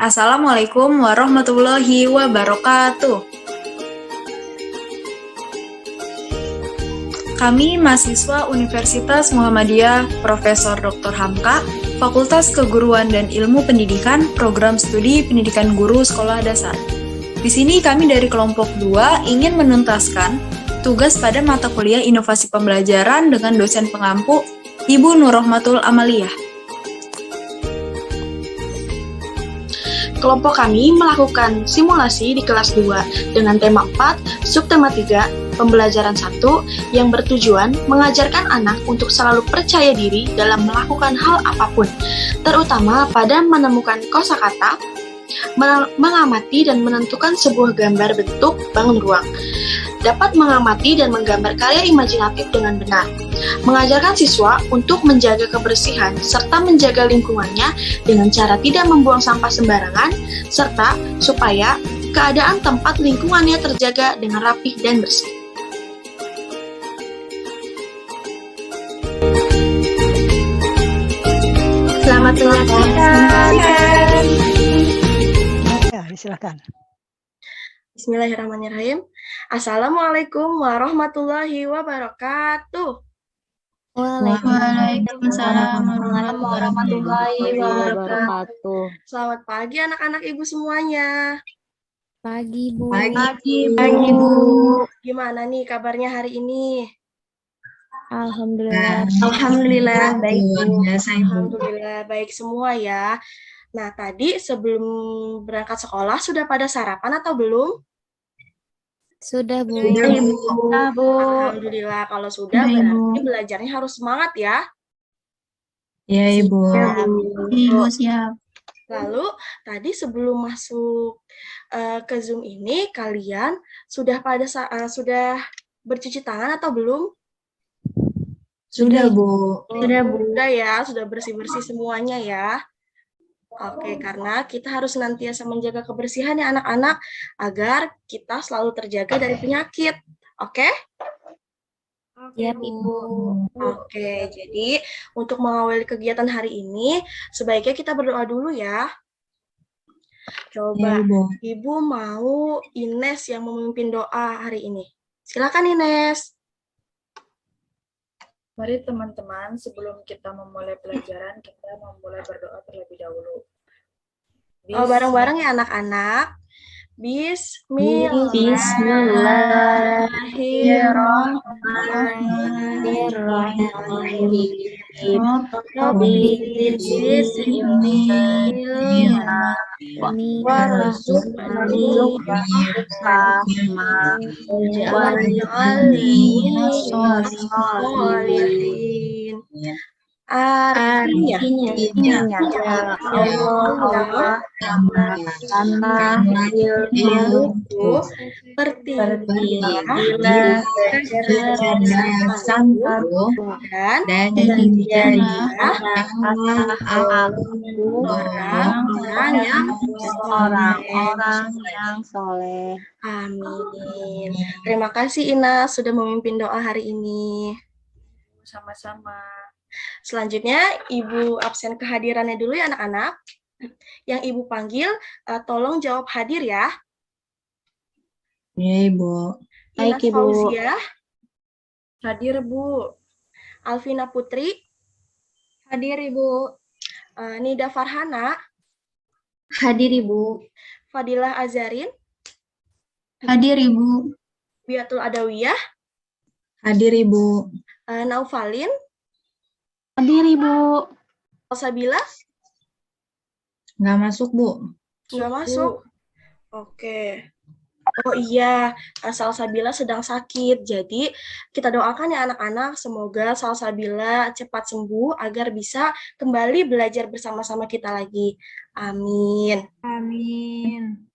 Assalamualaikum warahmatullahi wabarakatuh. Kami mahasiswa Universitas Muhammadiyah Profesor Dr. Hamka, Fakultas Keguruan dan Ilmu Pendidikan, Program Studi Pendidikan Guru Sekolah Dasar. Di sini kami dari kelompok 2 ingin menuntaskan tugas pada mata kuliah Inovasi Pembelajaran dengan dosen pengampu Ibu Nurrohmatul Amaliyah. Kelompok kami melakukan simulasi di kelas 2 dengan tema 4, subtema 3, pembelajaran 1 yang bertujuan mengajarkan anak untuk selalu percaya diri dalam melakukan hal apapun, terutama pada menemukan kosakata, mengamati dan menentukan sebuah gambar bentuk bangun ruang, dapat mengamati dan menggambar karya imajinatif dengan benar, mengajarkan siswa untuk menjaga kebersihan serta menjaga lingkungannya dengan cara tidak membuang sampah sembarangan, serta supaya keadaan tempat lingkungannya terjaga dengan rapih dan bersih. Selamat menyaksikan. Ya, silakan. Bismillahirrahmanirrahim. Assalamualaikum warahmatullahi wabarakatuh. Waalaikumsalam warahmatullahi wabarakatuh. Selamat pagi anak-anak ibu semuanya. Pagi, Bu. Pagi, Bu. Gimana nih kabarnya hari ini? Alhamdulillah. Alhamdulillah baik, Bu. Alhamdulillah baik semua ya. Nah, tadi sebelum berangkat sekolah sudah pada sarapan atau belum? Sudah, Bu. Sudah, Bu. Alhamdulillah, kalau sudah berarti belajarnya harus semangat ya. Ya, Ibu. Ibu siap. Lalu, tadi sebelum masuk ke Zoom ini, kalian sudah sudah bercuci tangan atau belum? Sudah, Bu. Sudah, Bu. Sudah ya, sudah bersih-bersih semuanya ya. Oke, karena kita harus senantiasa menjaga kebersihan ya anak-anak agar kita selalu terjaga dari penyakit. Oke? Siap, Ibu. Oke, jadi untuk mengawali kegiatan hari ini, sebaiknya kita berdoa dulu ya. Coba, Ya, Ibu mau Ines yang memimpin doa hari ini. Silakan Ines. Mari teman-teman, sebelum kita memulai pelajaran, kita memulai berdoa terlebih dahulu. Bareng-bareng ya anak-anak. Artinya Allah dan orang-orang yang soleh. Amin. Terima kasih Ina sudah memimpin doa hari ini. Sama-sama. Selanjutnya, Ibu absen kehadirannya dulu ya anak-anak. Yang Ibu panggil, tolong jawab hadir ya. Ya, Ibu. Baik, Ibu. Fauziah. Hadir, Bu. Alvina Putri. Hadir, Ibu. Nida Farhana. Hadir, Ibu. Fadilah Azarin. Hadir, Ibu. Biatul Adawiyah. Hadir, Ibu. Naufalin. Hadir, Ibu. Salsabila. Nggak masuk, Bu. Nggak masuk. Oke. Oh iya, Salsabila sedang sakit. Jadi kita doakan ya anak-anak, semoga Salsabila cepat sembuh agar bisa kembali belajar bersama-sama kita lagi. Amin. Amin.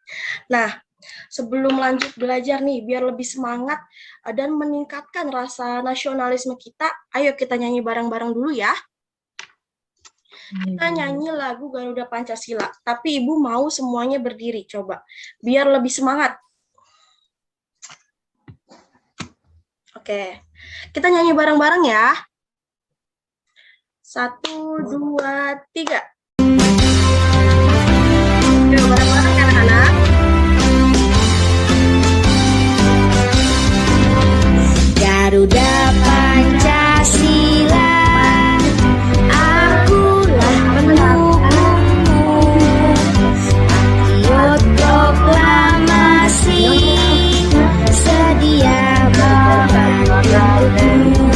Nah, sebelum lanjut belajar nih, biar lebih semangat dan meningkatkan rasa nasionalisme kita, ayo kita nyanyi bareng-bareng dulu ya. Kita nyanyi lagu Garuda Pancasila, tapi Ibu mau semuanya berdiri, coba. Biar lebih semangat. Oke, kita nyanyi bareng-bareng ya. 1, 2, 3. Yuk, bareng-bareng anak-anak. Garuda Pancasila, akulah pendukungmu. Patriot proklamasi, sedia berkorban untukmu.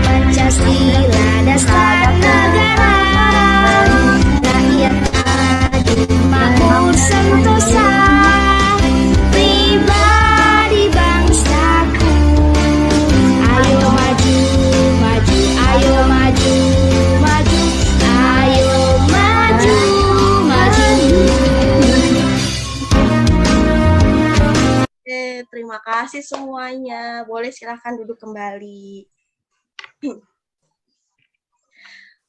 Pancasila dasar negara, rakyat adil makmur sentosa, pribadi bangsaku. Ayo maju, maju, ayo maju, maju, ayo maju, maju. Oke, terima kasih semuanya. Boleh silahkan duduk kembali.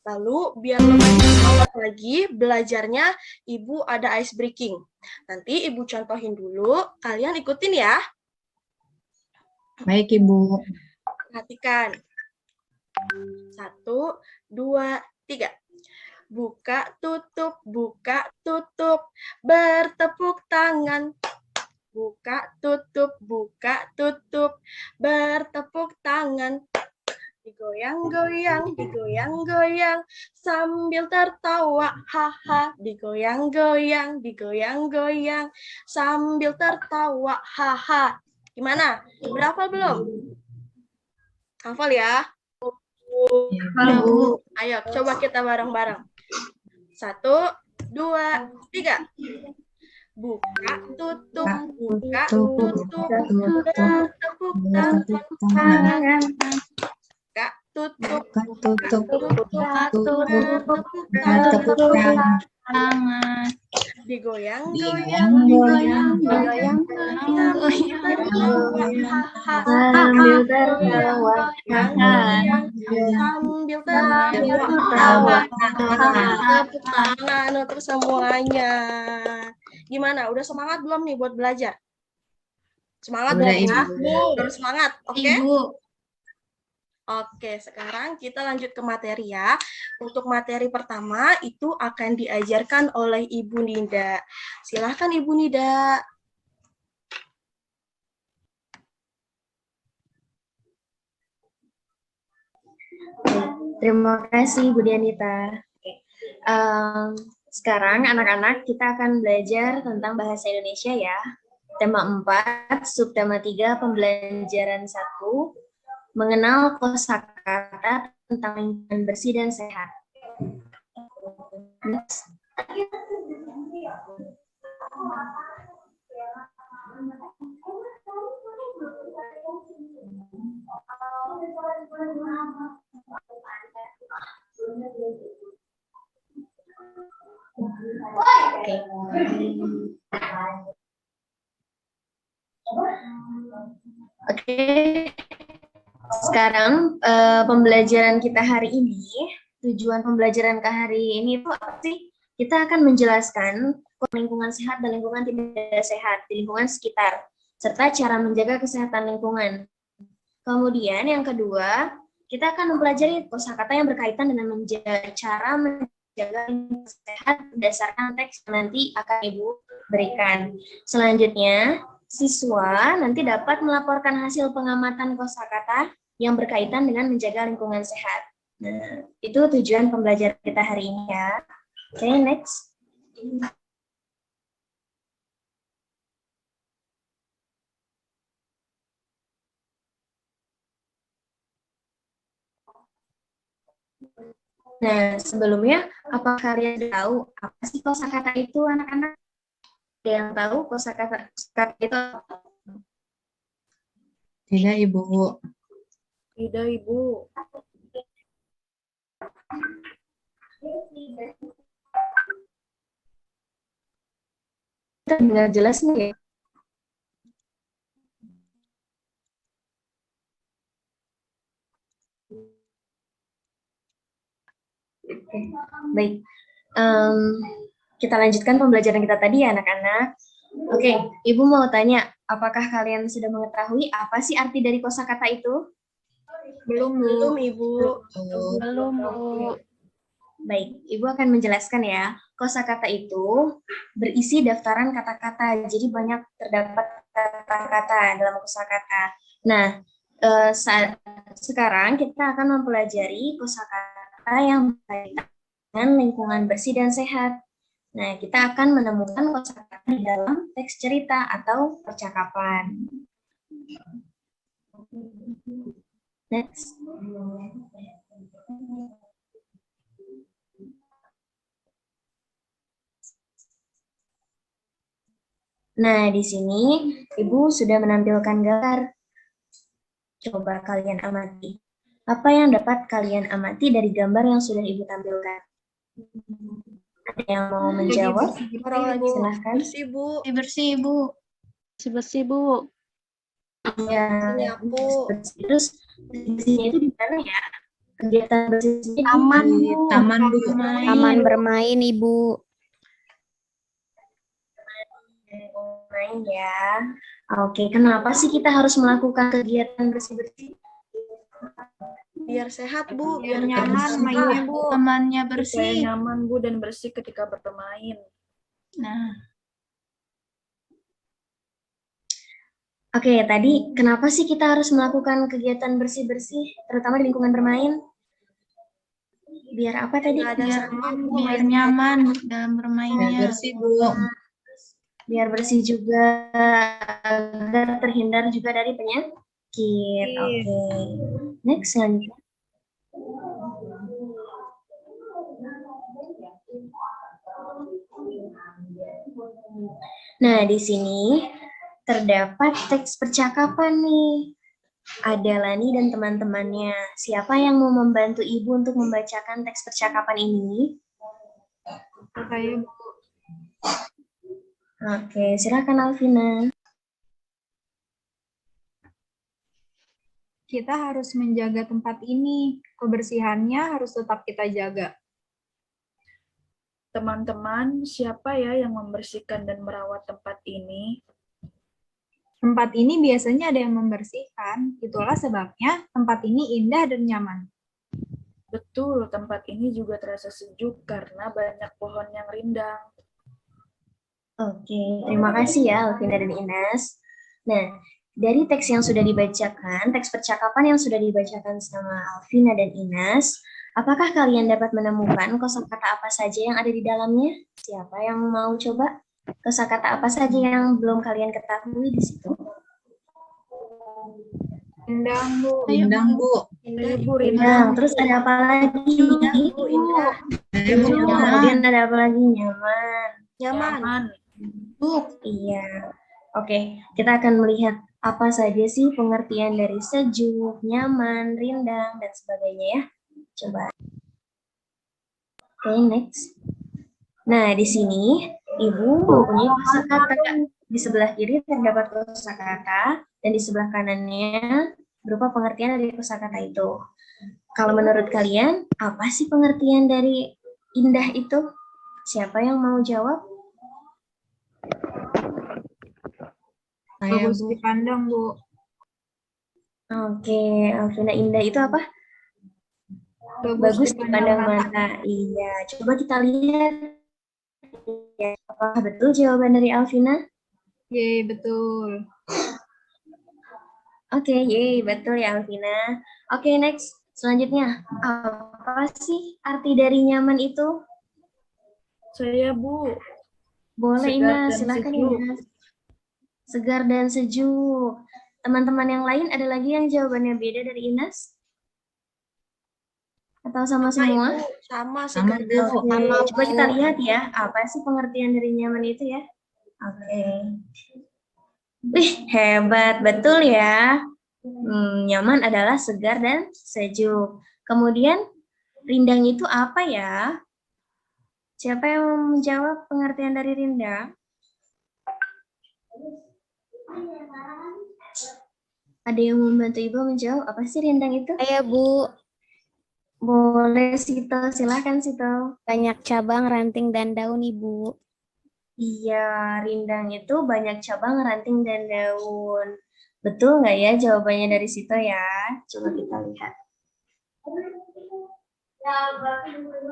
Lalu, biar lebih semangat lagi belajarnya, Ibu ada ice breaking. Nanti Ibu contohin dulu, kalian ikutin ya. Baik, Ibu. Perhatikan. 1, 2, 3. Buka, tutup, bertepuk tangan. Buka, tutup, bertepuk tangan. Digoyang-goyang, digoyang-goyang, sambil tertawa, haha. Digoyang-goyang, digoyang-goyang, sambil tertawa, haha. Gimana? Berapa belum? Hafal ya? Ibu. Ayo, coba kita bareng-bareng. 1, 2, 3. Buka, tutup, bertepuk tangan. Buka, tutup, bertepuk tangan. Digoyang-goyang, digoyang-goyang, sambil tertawa, sambil tertawa. Tepuk tangan untuk semuanya. Gimana? Udah semangat belum nih buat belajar? Semangat Udah, dong ya? Ibu. Harus semangat, oke? Ibu. Oke, sekarang kita lanjut ke materi ya. Untuk materi pertama itu akan diajarkan oleh Ibu Nida. Silahkan Ibu Nida. Terima kasih Bu Dianita. Sekarang anak-anak kita akan belajar tentang bahasa Indonesia ya. Tema 4, subtema 3, pembelajaran 1, mengenal kosakata tentang lingkungan bersih dan sehat. Next. Oke. Sekarang pembelajaran kita hari ini, tujuan pembelajaran ke hari ini itu apa sih? Kita akan menjelaskan lingkungan sehat dan lingkungan tidak sehat di lingkungan sekitar, serta cara menjaga kesehatan lingkungan. Kemudian yang kedua, kita akan mempelajari kosakata yang berkaitan dengan cara menjaga lingkungan sehat berdasarkan teks yang nanti akan Ibu berikan. Selanjutnya, siswa nanti dapat melaporkan hasil pengamatan kosakata yang berkaitan dengan menjaga lingkungan sehat. Nah, itu tujuan pembelajaran kita hari ini ya. Oke, next. Nah, sebelumnya, apa kalian tahu apa sih kosakata itu, anak-anak? Ada yang tahu kosakata itu apa? Tidak, Ibu. Tidak, Ibu. Kita dengar jelas nih ya? Oke, baik. Kita lanjutkan pembelajaran kita tadi ya, anak-anak. Oke, Ibu mau tanya, apakah kalian sudah mengetahui apa sih arti dari kosakata itu? Belum, Ibu. Tuh. Belum, Bu. Baik, Ibu akan menjelaskan ya. Kosakata itu berisi daftaran kata-kata, jadi banyak terdapat kata-kata dalam kosakata. Nah, sekarang kita akan mempelajari kosakata yang berkaitan dengan lingkungan bersih dan sehat. Nah, kita akan menemukan kosakata di dalam teks cerita atau percakapan. Next. Nah, di sini Ibu sudah menampilkan gambar. Coba kalian amati. Apa yang dapat kalian amati dari gambar yang sudah Ibu tampilkan? Ada yang mau menjawab? Silahkan. Bersih, Bu. Bersih, Bu. Bersih-bersih, Bu. Ya, Nyapu. terus bersihnya itu di mana ya? Kegiatan bersihnya Taman, Di Bu. taman, Bu. Taman bermain, Ibu. main ya. Oke, kenapa sih kita harus melakukan kegiatan bersih-bersih? Biar sehat, Bu. Biar nyaman mainnya, Bu. Temannya Supaya bersih. nyaman, Bu, dan bersih ketika bermain. Nah, Oke, tadi kenapa sih kita harus melakukan kegiatan bersih-bersih, terutama di lingkungan bermain? Biar apa tadi? biar nyaman dalam Biar bermainnya. bersih, Bu. Biar bersih juga, agar terhindar juga dari penyakit. Oke. Next selanjutnya. Nah, di sini terdapat teks percakapan nih. Ada Lani dan teman-temannya. Siapa yang mau membantu Ibu untuk membacakan teks percakapan ini? Saya, Bu. Oke, silakan Alvina. Kita harus menjaga tempat ini. Kebersihannya harus tetap kita jaga. Teman-teman, siapa ya yang membersihkan dan merawat tempat ini? Tempat ini biasanya ada yang membersihkan. Itulah sebabnya tempat ini indah dan nyaman. Betul, tempat ini juga terasa sejuk karena banyak pohon yang rindang. Oke, terima kasih ya Alvina dan Ines. Nah, dari teks yang sudah dibacakan, teks percakapan yang sudah dibacakan sama Alvina dan Ines, apakah kalian dapat menemukan kosakata apa saja yang ada di dalamnya? Siapa yang mau coba? Kosakata apa saja yang belum kalian ketahui di situ? Rindang, Bu. Rindang, Bu. Indah, Bu, Nah, rindang. terus ada apa lagi? Saya Bu. Kemudian ada apa lagi? Nyaman. Nyaman. Iya. Oke, kita akan melihat apa saja sih pengertian dari sejuk, nyaman, rindang, dan sebagainya ya. Coba. Oke, next. Nah, di sini Ibu mempunyai kosakata. Di sebelah kiri terdapat kosakata, dan di sebelah kanannya berupa pengertian dari kosakata itu. Kalau menurut kalian, apa sih pengertian dari indah itu? Siapa yang mau jawab? Saya, Bagus Bu. dipandang, Bu. Oke, Alvina, indah itu apa? Bagus dipandang mata. Iya, coba kita lihat. Ya, apakah betul jawaban dari Alvina? Yeay, betul. Oke, yeay, betul ya Alvina. Oke, next. Selanjutnya, apa sih arti dari nyaman itu? Saya, Bu. Boleh, Segar Ina, dan silakan sejuk. Ina. Segar dan sejuk. Teman-teman yang lain ada lagi yang jawabannya beda dari Ines? Atau sama semua? Sama, Oke, coba kita lihat ya, apa sih pengertian dari nyaman itu ya? Oke. Wih, hebat, betul ya. Nyaman adalah segar dan sejuk. Kemudian, rindang itu apa ya? Siapa yang mau menjawab pengertian dari rindang? Ada yang membantu Ibu menjawab, apa sih rindang itu? Saya Bu, Boleh, Sito. Silakan, Sito. banyak cabang, ranting, dan daun Ibu. Iya, rindang itu banyak cabang, ranting, dan daun. Betul nggak ya jawabannya dari Sito ya? Coba kita lihat.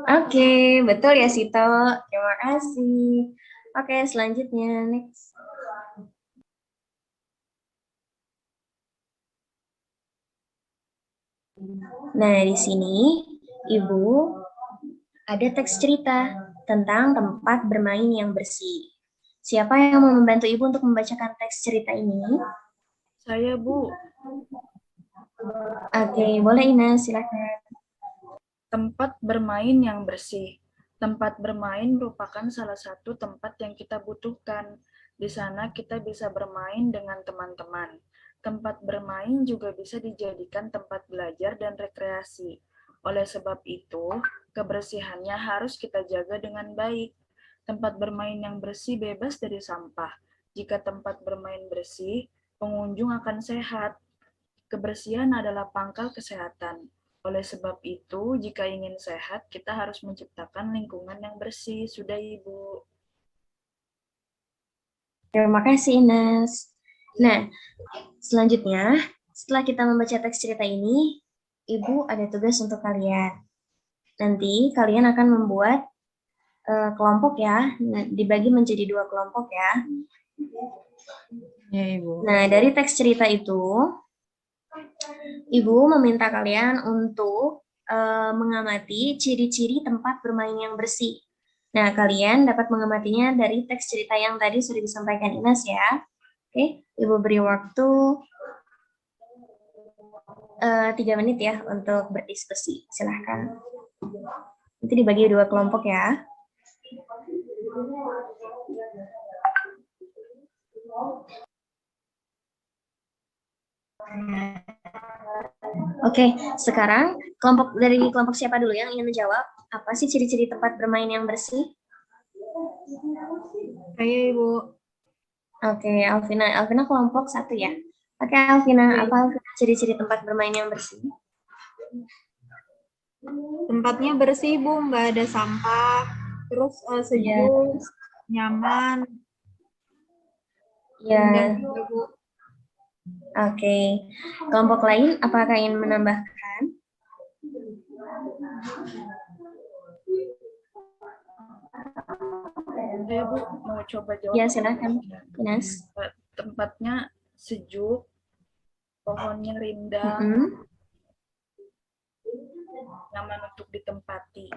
Oke, betul ya Sito. Terima kasih. Oke, selanjutnya next. Nah, di sini Ibu ada teks cerita tentang tempat bermain yang bersih. Siapa yang mau membantu Ibu untuk membacakan teks cerita ini? Saya, Bu. Oke, boleh Ina, silakan. Tempat bermain yang bersih. Tempat bermain merupakan salah satu tempat yang kita butuhkan. Di sana kita bisa bermain dengan teman-teman. Tempat bermain juga bisa dijadikan tempat belajar dan rekreasi. Oleh sebab itu, kebersihannya harus kita jaga dengan baik. Tempat bermain yang bersih bebas dari sampah. Jika tempat bermain bersih, pengunjung akan sehat. Kebersihan adalah pangkal kesehatan. Oleh sebab itu, jika ingin sehat, kita harus menciptakan lingkungan yang bersih. Sudah, Ibu. Terima kasih Ines. Nah, selanjutnya, setelah kita membaca teks cerita ini, Ibu ada tugas untuk kalian. Nanti kalian akan membuat kelompok ya, dibagi menjadi 2 kelompok ya. Ya, Ibu. Nah, dari teks cerita itu, Ibu meminta kalian untuk mengamati ciri-ciri tempat bermain yang bersih. Nah, kalian dapat mengamatinya dari teks cerita yang tadi sudah disampaikan Ines ya. Oke, Ibu beri waktu 3 menit ya untuk berdiskusi. Silahkan. Nanti dibagi 2 kelompok ya. Oke, sekarang dari kelompok siapa dulu yang ingin menjawab? Apa sih ciri-ciri tempat bermain yang bersih? Saya, Ibu. Oke, Alvina. Alvina kelompok 1 ya. Oke, Alvina, apa ciri-ciri tempat bermain yang bersih? Tempatnya bersih, Bu, nggak ada sampah. Terus sejuk, nyaman. Ya, Dan juga, Bu. oke. Kelompok lain, apakah ingin menambahkan? Saya, Bu, mau coba jawab. Ya, silakan, Ines. Tempatnya sejuk, pohonnya rindang, nyaman untuk ditempati.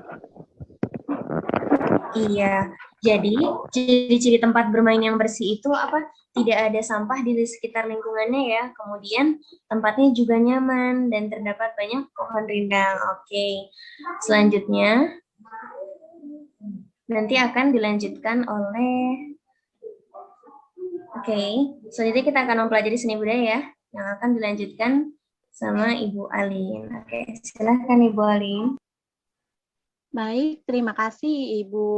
Iya, jadi ciri-ciri tempat bermain yang bersih itu apa? Tidak ada sampah di sekitar lingkungannya ya. Kemudian tempatnya juga nyaman dan terdapat banyak pohon rindang. Oke, selanjutnya nanti akan dilanjutkan oleh. Oke, selanjutnya kita akan mempelajari seni budaya ya, yang akan dilanjutkan sama Ibu Alin. Oke, silahkan Ibu Alin. Baik, terima kasih Ibu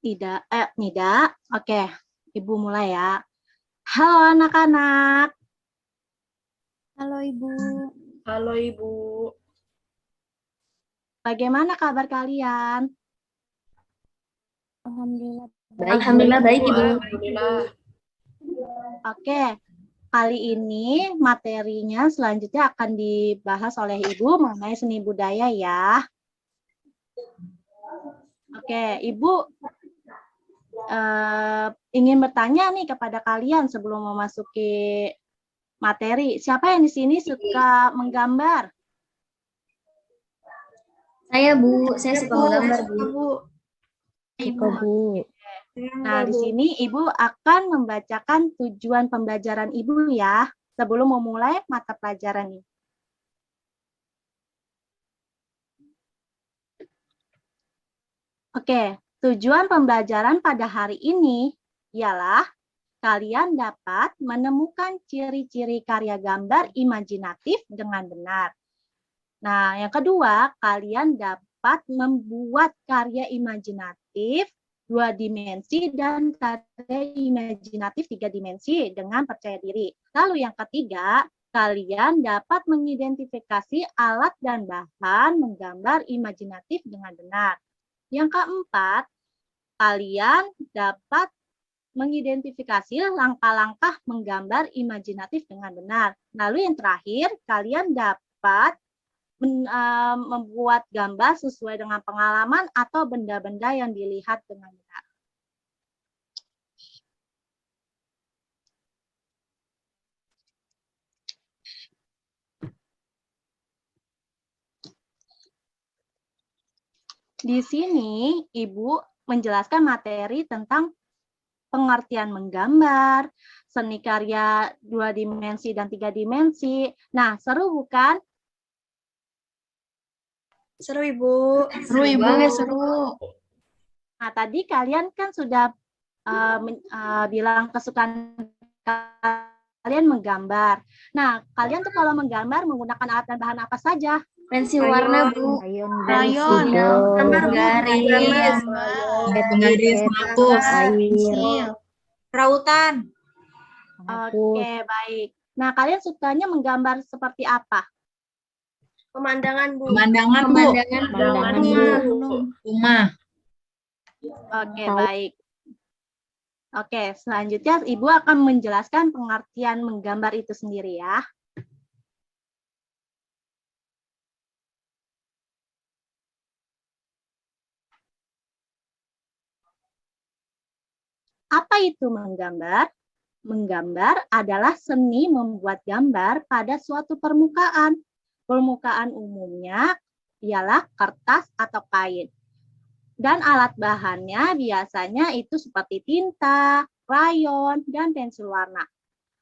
Nida. Oke, Ibu mulai ya. Halo anak-anak. Halo Ibu. Halo, Ibu. Bagaimana kabar kalian? Alhamdulillah. Alhamdulillah baik Ibu. Alhamdulillah. Oke, kali ini materinya selanjutnya akan dibahas oleh Ibu mengenai seni budaya ya. Oke, Ibu ingin bertanya nih kepada kalian sebelum memasuki materi. Siapa yang di sini suka menggambar? Saya Bu, saya suka menggambar Bu. Suka Bu. Nah, di sini Ibu akan membacakan tujuan pembelajaran Ibu ya, sebelum memulai mata pelajaran ini. Oke, tujuan pembelajaran pada hari ini ialah kalian dapat menemukan ciri-ciri karya gambar imajinatif dengan benar. Nah, yang kedua, kalian dapat membuat karya imajinatif 2 dimensi dan karya imajinatif 3 dimensi dengan percaya diri. Lalu yang ketiga, kalian dapat mengidentifikasi alat dan bahan menggambar imajinatif dengan benar. Yang keempat, kalian dapat mengidentifikasi langkah-langkah menggambar imajinatif dengan benar. Lalu yang terakhir, kalian dapat membuat gambar sesuai dengan pengalaman atau benda-benda yang dilihat dengan benar. Di sini Ibu menjelaskan materi tentang pengertian menggambar, seni karya 2 dimensi dan 3 dimensi. Nah, seru bukan? Seru, Ibu. Seru Ibu, seru. Nah, tadi kalian kan sudah bilang kesukaan kalian menggambar. Nah, kalian tuh kalau menggambar menggunakan alat dan bahan apa saja? Pensil warna, Bu. Rayon, Garis. Penggaris, hapus, air, pensil. Rautan. Oke, baik. Nah, kalian sukanya menggambar seperti apa? Pemandangan, Bu. Pemandangan, Bu. Pemandangan, Rumah. Oke, baik. Oke, selanjutnya Ibu akan menjelaskan pengertian menggambar itu sendiri ya. Apa itu menggambar? Menggambar adalah seni membuat gambar pada suatu permukaan. Permukaan umumnya ialah kertas atau kain. Dan alat bahannya biasanya itu seperti tinta, krayon, dan pensil warna.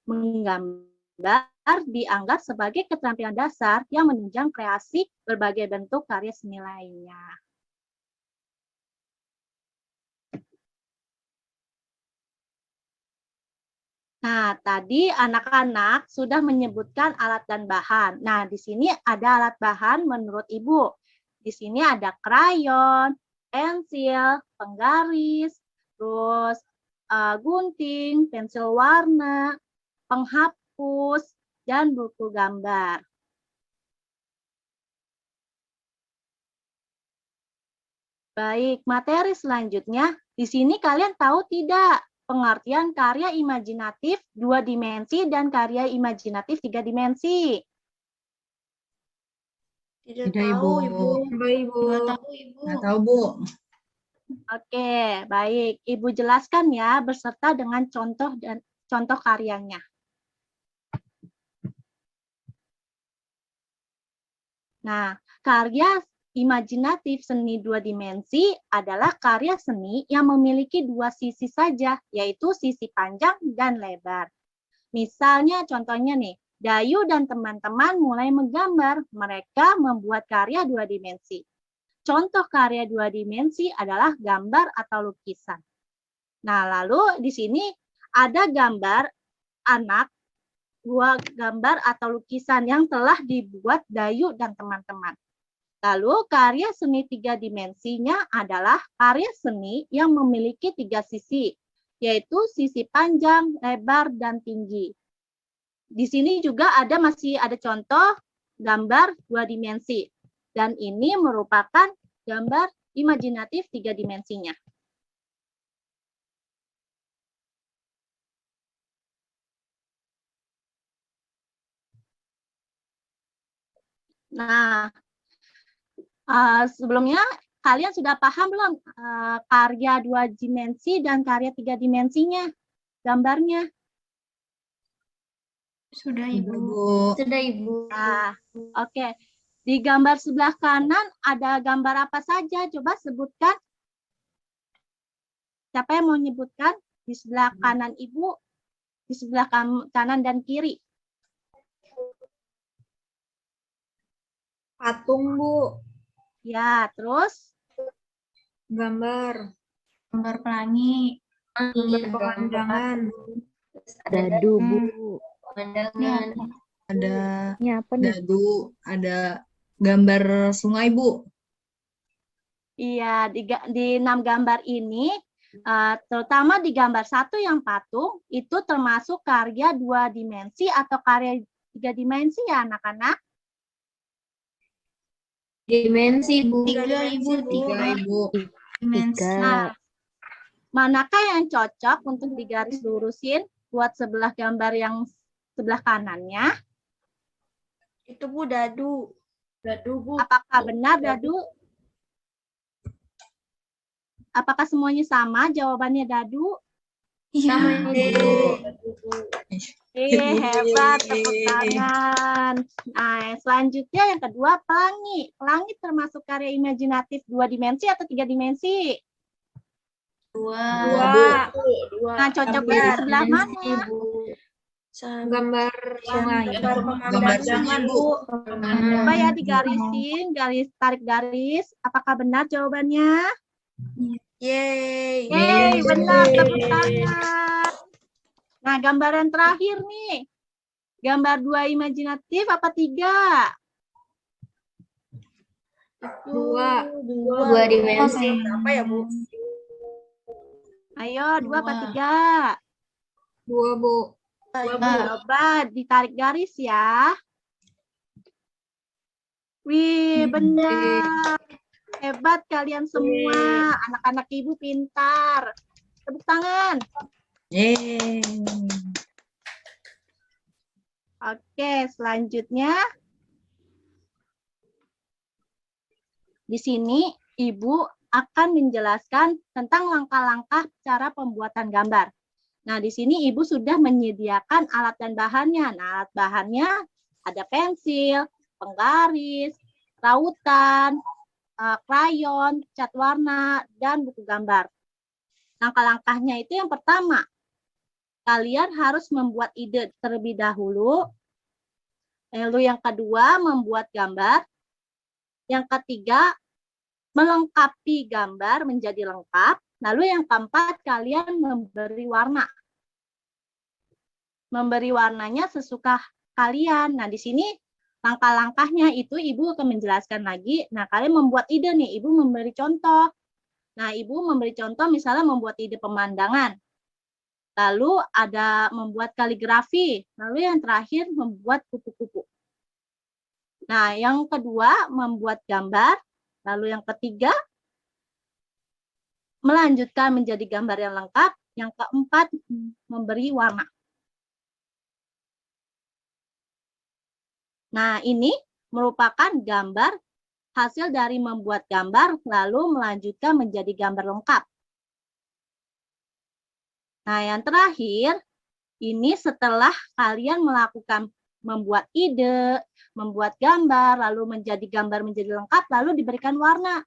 Menggambar dianggap sebagai keterampilan dasar yang menunjang kreasi berbagai bentuk karya seni lainnya. Nah, tadi anak-anak sudah menyebutkan alat dan bahan. Nah, di sini ada alat bahan menurut Ibu. Di sini ada krayon, pensil, penggaris, terus gunting, pensil warna, penghapus, dan buku gambar. Baik, materi selanjutnya. Di sini kalian tahu tidak pengertian karya imajinatif 2 dimensi dan karya imajinatif 3 dimensi? Tidak tahu, Ibu. Nggak tahu Ibu. Nggak tahu, Bu. Oke, baik. Ibu jelaskan ya beserta dengan contoh dan contoh karyanya. Nah, karya imajinatif seni 2 dimensi adalah karya seni yang memiliki 2 sisi saja, yaitu sisi panjang dan lebar. Misalnya contohnya nih, Dayu dan teman-teman mulai menggambar, mereka membuat karya 2 dimensi. Contoh karya 2 dimensi adalah gambar atau lukisan. Nah, lalu di sini ada gambar anak, 2 gambar atau lukisan yang telah dibuat Dayu dan teman-teman. Lalu karya seni 3 dimensinya adalah karya seni yang memiliki 3 sisi, yaitu sisi panjang, lebar, dan tinggi. Di sini juga masih ada contoh gambar 2 dimensi. Dan ini merupakan gambar imajinatif 3 dimensinya. Nah, sebelumnya kalian sudah paham belum karya 2 dimensi dan karya 3 dimensinya, gambarnya? Sudah Ibu. Sudah, Ibu. Nah, oke. Di gambar sebelah kanan ada gambar apa saja? Coba sebutkan. Siapa yang mau menyebutkan? Di sebelah kanan Ibu, di sebelah kanan dan kiri. Patung, Bu. Ya, terus? Gambar. Gambar pelangi. Pemandangan. Dadu, Bu. Pemandangan. Ada Ini apa nih? dadu, ada gambar sungai, Bu. Iya, di 6 gambar ini, terutama di gambar 1 yang patung, itu termasuk karya 2 dimensi atau karya 3 dimensi ya anak-anak? Dimensi, Bu. 3 Ibu, 3 Ibu. dimensi. Nah, manakah yang cocok untuk digaris lurusin buat sebelah gambar yang sebelah kanannya? Itu, Bu, dadu. Dadu, Bu. Apakah benar, Dadu? Apakah semuanya sama jawabannya, Dadu? Sama Bu. Hebat, tepuk tangan. Nah, selanjutnya yang kedua, pelangi. Pelangi termasuk karya imajinatif 2 dimensi atau 3 dimensi? Dua. Nah, cocoknya di sebelah mana? Gambar sungai. Gambar sungai, Bu. Coba ya digarisin, tarik garis. Apakah benar jawabannya? Yeay. Yeay, benar, tepuk tangan. Nah, gambaran terakhir nih. Gambar 2 imajinatif apa 3? Dua dimensi. Apa ya, Bu? Ayo, 2 apa 3? Dua, Bu. Coba ditarik garis ya. Wih, benar. Hebat kalian semua. Anak-anak ibu pintar. Tepuk tangan. Yeay. Oke, selanjutnya. Di sini ibu akan menjelaskan tentang langkah-langkah cara pembuatan gambar. Nah, di sini ibu sudah menyediakan alat dan bahannya. Nah, alat bahannya ada pensil, penggaris, rautan, krayon, cat warna, dan buku gambar. Langkah-langkahnya itu yang pertama, kalian harus membuat ide terlebih dahulu. Lalu yang kedua, membuat gambar. Yang ketiga, melengkapi gambar menjadi lengkap. Lalu yang keempat, kalian memberi warna. Memberi warnanya sesuka kalian. Nah, di sini langkah-langkahnya itu ibu akan menjelaskan lagi. Nah, kalian membuat ide nih, ibu memberi contoh. Nah, ibu memberi contoh misalnya membuat ide pemandangan. Lalu ada membuat kaligrafi. Lalu yang terakhir membuat kupu-kupu. Nah, yang kedua membuat gambar. Lalu yang ketiga melanjutkan menjadi gambar yang lengkap. Yang keempat, memberi warna. Nah, ini merupakan gambar hasil dari membuat gambar, lalu melanjutkan menjadi gambar lengkap. Nah, yang terakhir, ini setelah kalian melakukan membuat ide, membuat gambar, lalu menjadi gambar menjadi lengkap, lalu diberikan warna.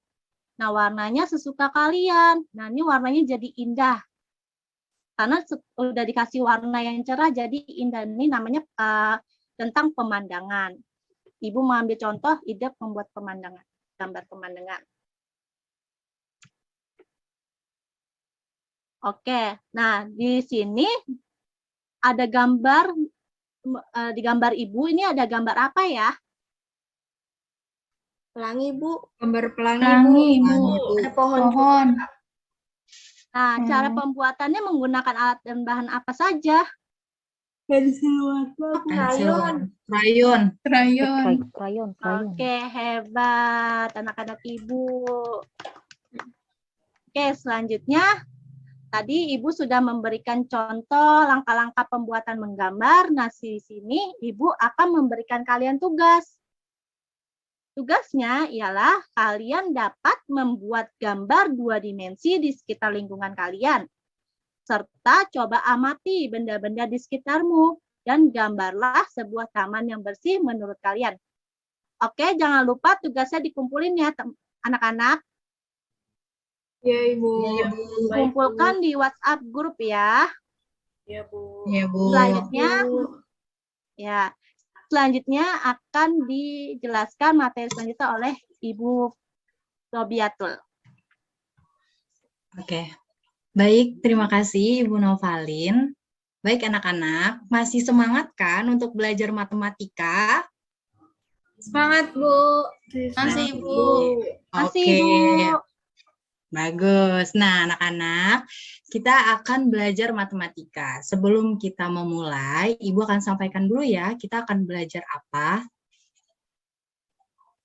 Nah, warnanya sesuka kalian. Nah, ini warnanya jadi indah. Karena sudah dikasih warna yang cerah, jadi indah. Ini namanya tentang pemandangan. Ibu mengambil contoh ide membuat pemandangan, gambar pemandangan. Oke, nah di sini ada gambar, di gambar ibu ini ada gambar apa ya? Pelangi, Bu. Gambar Pelangi, Bu. Ada pohon. Pohon. Nah, cara pembuatannya menggunakan alat dan bahan apa saja? Pensil, krayon. Krayon. Oke, hebat anak-anak ibu. Oke, selanjutnya tadi ibu sudah memberikan contoh langkah-langkah pembuatan menggambar. Nah, di sini ibu akan memberikan kalian tugas. Tugasnya ialah kalian dapat membuat gambar 2 dimensi di sekitar lingkungan kalian. Serta coba amati benda-benda di sekitarmu dan gambarlah sebuah taman yang bersih menurut kalian. Oke, jangan lupa tugasnya dikumpulin ya anak-anak. Ya, Ibu. Kumpulkan di WhatsApp grup ya. Ya, Bu. Ya, Bu. Selanjutnya akan dijelaskan materi selanjutnya oleh Ibu Robiatul. Oke. Baik, terima kasih Ibu Novalin. Baik anak-anak, masih semangat kan untuk belajar matematika? Semangat, Bu. Masih, Bu. Masih, Oke. Bu. Bagus. Nah, anak-anak, kita akan belajar matematika. Sebelum kita memulai, Ibu akan sampaikan dulu ya, kita akan belajar apa?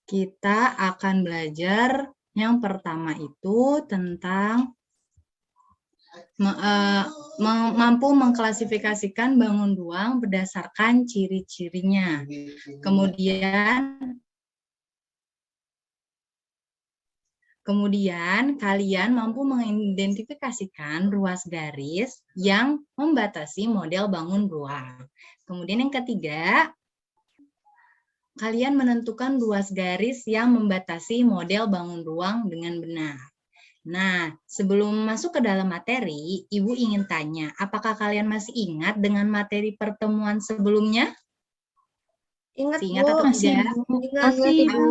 Kita akan belajar yang pertama itu tentang mampu mengklasifikasikan bangun ruang berdasarkan ciri-cirinya. Kemudian Kemudian kalian mampu mengidentifikasikan ruas garis yang membatasi model bangun ruang. Kemudian yang ketiga, kalian menentukan ruas garis yang membatasi model bangun ruang dengan benar. Nah, sebelum masuk ke dalam materi, Ibu ingin tanya, apakah kalian masih ingat dengan materi pertemuan sebelumnya? Ingat, Masih ingat atau Bu. tidak? Masih, Apa? Bu.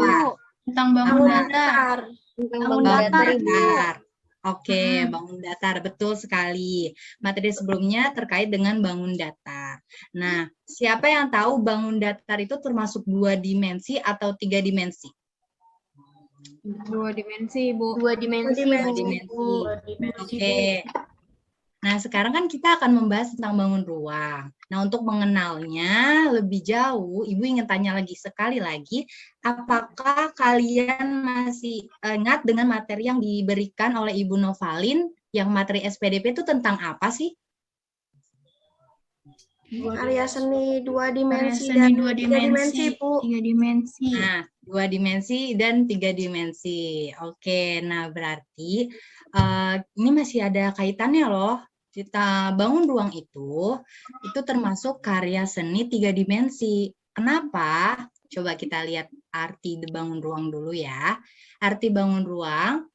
Tentang Bangun bangunan. datar. Bangun datar, Ibu. datar. Oke, bangun datar, betul sekali. Materi sebelumnya terkait dengan bangun datar. Nah, siapa yang tahu bangun datar itu termasuk 2 dimensi atau 3 dimensi? 2 dimensi, Bu. 2 dimensi. Dua dimensi. Oke. Nah, sekarang kan kita akan membahas tentang bangun ruang. Nah, untuk mengenalnya lebih jauh, Ibu ingin tanya lagi sekali lagi, apakah kalian masih ingat dengan materi yang diberikan oleh Ibu Novalin, yang materi SPDP itu tentang apa sih? Karya seni 2 dimensi Seni dan 2 3 dimensi, Bu. 3 dimensi. Nah, 2 dimensi dan 3 dimensi. Oke, nah berarti ini masih ada kaitannya loh. Kita bangun ruang itu termasuk karya seni 3 dimensi. Kenapa? Coba kita lihat arti bangun ruang dulu ya. Arti bangun ruang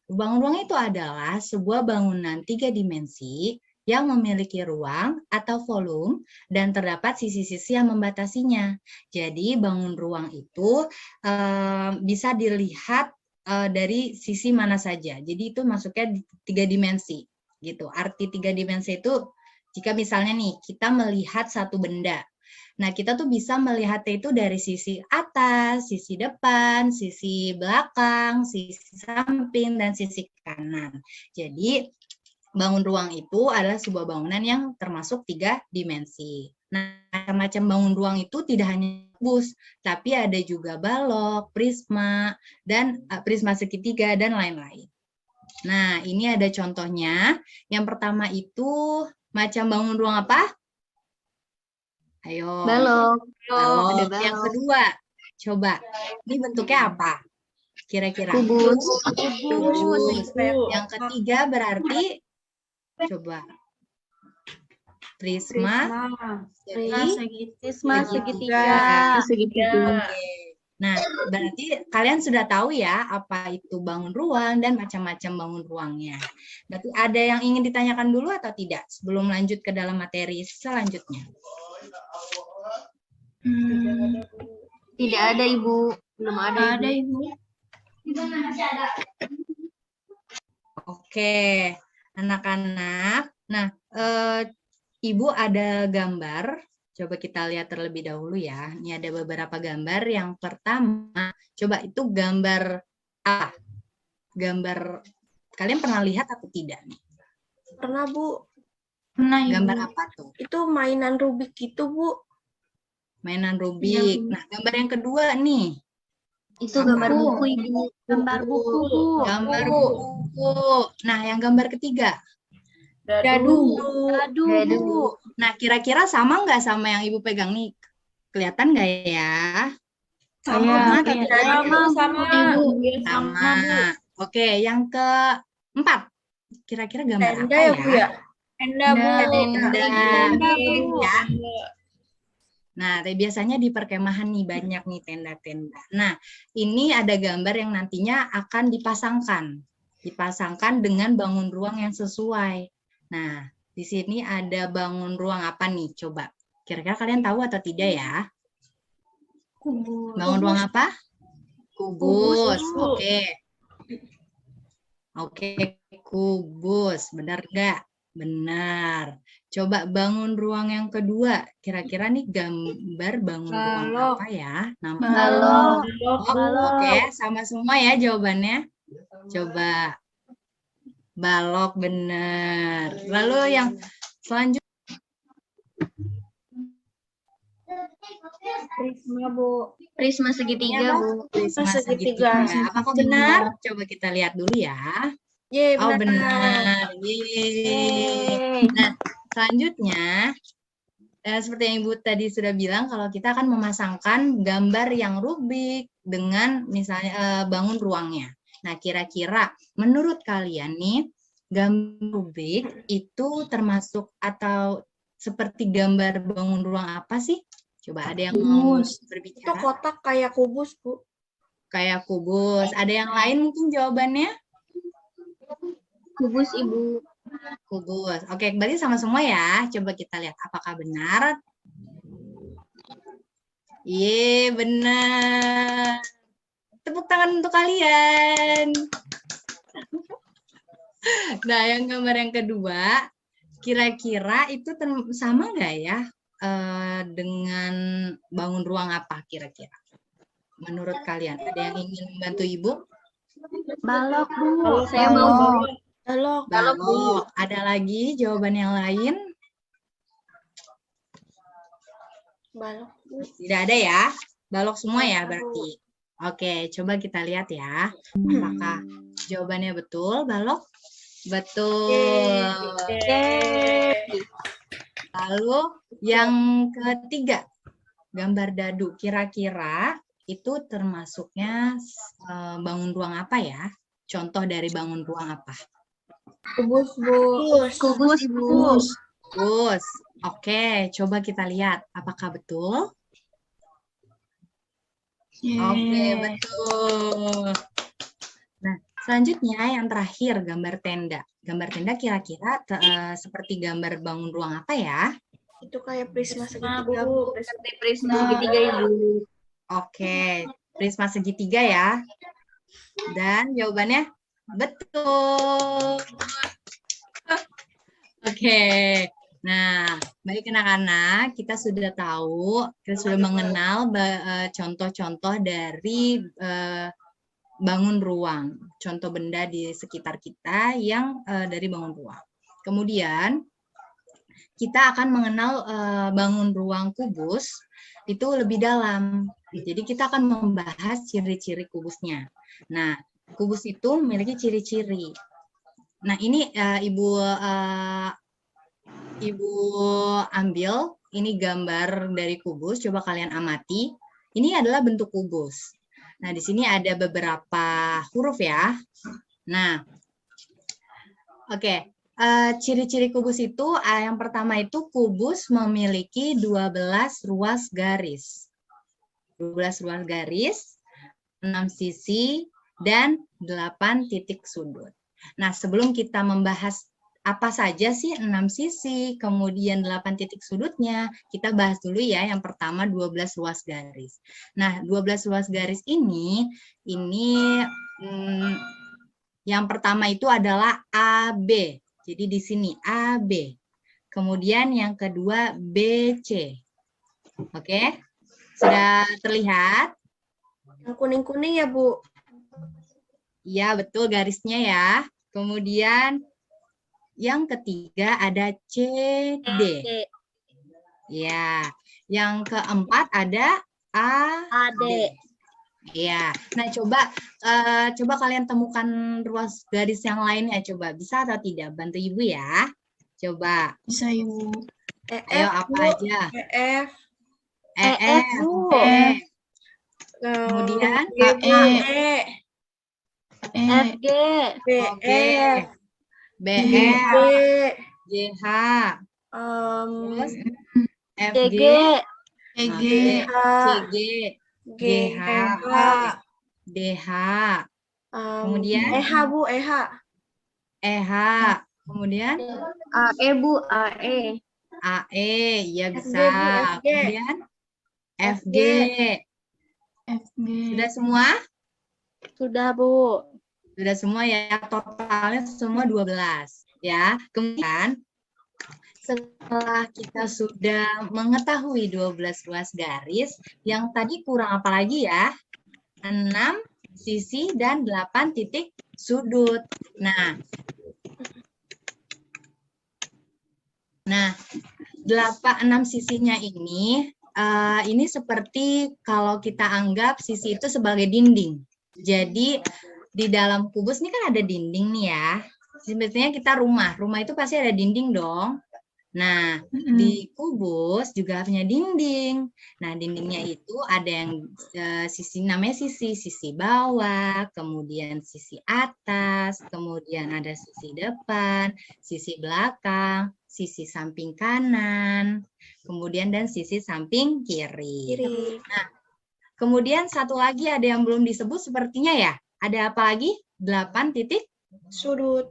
itu adalah sebuah bangunan 3 dimensi yang memiliki ruang atau volume dan terdapat sisi-sisi yang membatasinya. Jadi bangun ruang itu bisa dilihat dari sisi mana saja. Jadi itu masuknya di 3 dimensi. Gitu. Arti 3 dimensi itu jika misalnya nih kita melihat satu benda. Nah, kita tuh bisa melihatnya itu dari sisi atas, sisi depan, sisi belakang, sisi samping, dan sisi kanan. Jadi bangun ruang itu adalah sebuah bangunan yang termasuk 3 dimensi. Nah, macam bangun ruang itu tidak hanya bus, tapi ada juga balok, prisma, dan prisma segitiga, dan lain-lain. Nah, ini ada contohnya. Yang pertama itu macam bangun ruang apa? Ayo. Balok. Balok. Ada balok. Yang kedua, coba. Ini bentuknya apa? Kira-kira. Kubus. Kubus. Yang ketiga berarti, coba. Prisma. Prisma segitiga. Oke. Nah, berarti kalian sudah tahu ya apa itu bangun ruang dan macam-macam bangun ruangnya. Berarti ada yang ingin ditanyakan dulu atau tidak sebelum lanjut ke dalam materi selanjutnya? Tidak ada, Ibu. Belum ada, Ibu. Oke, anak-anak. Nah, Ibu ada gambar. Coba kita lihat terlebih dahulu ya. Ini ada beberapa gambar. Yang pertama, coba itu gambar apa? Gambar, kalian pernah lihat atau tidak nih? Pernah, Bu. Pernah, Ibu. Gambar apa tuh? Itu mainan Rubik gitu, Bu. Mainan Rubik. Nah, gambar yang kedua nih. Itu gambar buku, Ibu. Gambar buku, Bu. Gambar buku. Nah, yang gambar ketiga. Dadu. Aduh. Nah, kira-kira sama nggak sama yang Ibu pegang nih? Kelihatan nggak ya? Sama, atau tidak? Sama. Sama. Oke, yang keempat. Kira-kira gambar Tenda apa ya, ya? Bu, ya? Tenda, Bu. Tenda. Bu. Ya. Nah, biasanya di perkemahan nih banyak nih tenda-tenda. Nah, ini ada gambar yang nantinya akan dipasangkan dengan bangun ruang yang sesuai. Nah, di sini ada bangun ruang apa nih? Coba. Kira-kira kalian tahu atau tidak ya? Bangun ruang apa? Kubus. Oke. Oke, kubus. Benar nggak? Benar. Coba bangun ruang yang kedua. Kira-kira nih gambar bangun ruang apa ya? Balok. Oke, sama semua ya jawabannya. Coba. Balok, benar. Lalu yang selanjutnya. Prisma, Bu. Prisma segitiga, Bu. Prisma segitiga. segitiga. Apakah benar? Coba kita lihat dulu ya. Yeay, Oh, benar. benar. Yeay. Nah, selanjutnya, seperti yang Ibu tadi sudah bilang, kalau kita akan memasangkan gambar yang Rubik dengan misalnya bangun ruangnya. Nah, kira-kira menurut kalian nih, gambar rubrik itu termasuk atau seperti gambar bangun ruang apa sih? Coba ada yang mau Kubus. Itu berbicara? kotak kayak kubus, Bu. Kayak kubus. Ada yang lain mungkin jawabannya? Kubus, Ibu. Kubus. Oke, berarti sama semua ya. Coba kita lihat apakah benar. Iya, benar. Tepuk tangan untuk kalian. Nah, yang gambar yang kedua, kira-kira itu sama nggak ya dengan bangun ruang apa kira-kira? Menurut kalian, ada yang ingin membantu Ibu? Balok, Bu. Saya mau Balok. Balok. Ada lagi jawaban yang lain? Balok. Tidak ada ya? Balok semua ya berarti? Oke, coba kita lihat ya. Apakah jawabannya betul, balok? Betul. Lalu yang ketiga, gambar dadu. Kira-kira itu termasuknya bangun ruang apa ya? Contoh dari bangun ruang apa? Kubus, Bu. kubus, Ibu. Kubus. Oke, coba kita lihat. Apakah betul? Oke, betul. Nah, selanjutnya yang terakhir gambar tenda. Gambar tenda kira-kira seperti gambar bangun ruang apa ya? Itu kayak prisma segitiga, Bu. Bu. Seperti prisma segitiga, Ibu. Oke, prisma segitiga ya. Dan jawabannya betul. Oke. Nah, baik anak-anak, kita sudah tahu, kita sudah mengenal contoh-contoh dari bangun ruang, contoh benda di sekitar kita yang dari bangun ruang. Kemudian, kita akan mengenal bangun ruang kubus itu lebih dalam. Jadi, kita akan membahas ciri-ciri kubusnya. Nah, kubus itu memiliki ciri-ciri. Nah, ini Ibu ambil, ini gambar dari kubus, coba kalian amati. Ini adalah bentuk kubus. Nah, di sini ada beberapa huruf ya. Nah, oke. Ciri-ciri kubus itu, yang pertama itu kubus memiliki 12 ruas garis. 12 ruas garis, 6 sisi, dan 8 titik sudut. Nah, sebelum kita membahas apa saja sih 6 sisi, kemudian 8 titik sudutnya, kita bahas dulu ya yang pertama 12 ruas garis. Nah, 12 ruas garis ini yang pertama itu adalah AB. Jadi di sini AB. Kemudian yang kedua BC. Oke? Sudah terlihat? Yang kuning-kuning ya, Bu. Iya, betul garisnya ya. Kemudian yang ketiga ada CD. Ya, yang keempat ada AD. Ya, nah coba kalian temukan ruas garis yang lainnya. Coba bisa atau tidak? Bantu Ibu ya. Coba. Bisa, Ibu. Ayo apa aja? EF. EF. Kemudian FG. Oke. BF. JH. Terus FG. CG. GH. DH. Kemudian EH, Bu. EH. EH. Kemudian AE, Bu. AE. AE. Ya bisa. FG, Bu, FG. Kemudian FG. Sudah semua? Sudah, Bu. Sudah semua ya, totalnya semua 12 ya. Kemudian setelah kita sudah mengetahui 12 ruas garis, yang tadi kurang apa lagi ya? 6 sisi dan 8 titik sudut. Nah 6 sisinya ini seperti kalau kita anggap sisi itu sebagai dinding. Jadi di dalam kubus ini kan ada dinding nih ya. Sebetulnya kita rumah itu pasti ada dinding dong. Nah, di kubus juga punya dinding. Nah, dindingnya itu ada yang sisi namanya sisi bawah, kemudian sisi atas, kemudian ada sisi depan, sisi belakang, sisi samping kanan, kemudian dan sisi samping kiri. Nah, kemudian satu lagi ada yang belum disebut sepertinya ya. Ada apa lagi? 8 titik Sudut.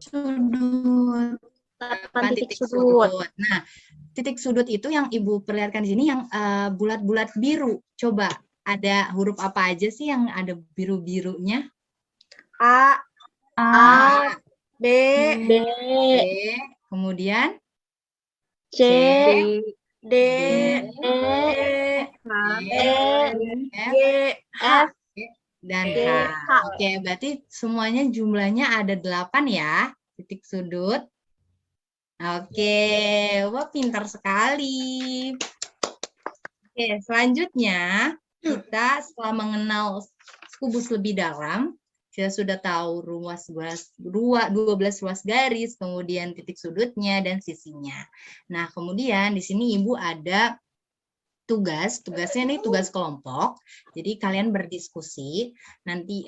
8 titik sudut. Nah, titik sudut itu yang Ibu perlihatkan di sini yang bulat-bulat biru. Coba ada huruf apa aja sih yang ada biru-birunya? A, B, B, kemudian C, D, E, F, G, F, dan H. Oke, berarti semuanya jumlahnya ada 8 ya, titik sudut. Oke, wah pintar sekali. Oke, selanjutnya kita setelah mengenal kubus lebih dalam, kita sudah tahu 12 ruas garis, kemudian titik sudutnya dan sisinya. Nah, kemudian di sini Ibu ada tugasnya ini tugas kelompok. Jadi kalian berdiskusi. Nanti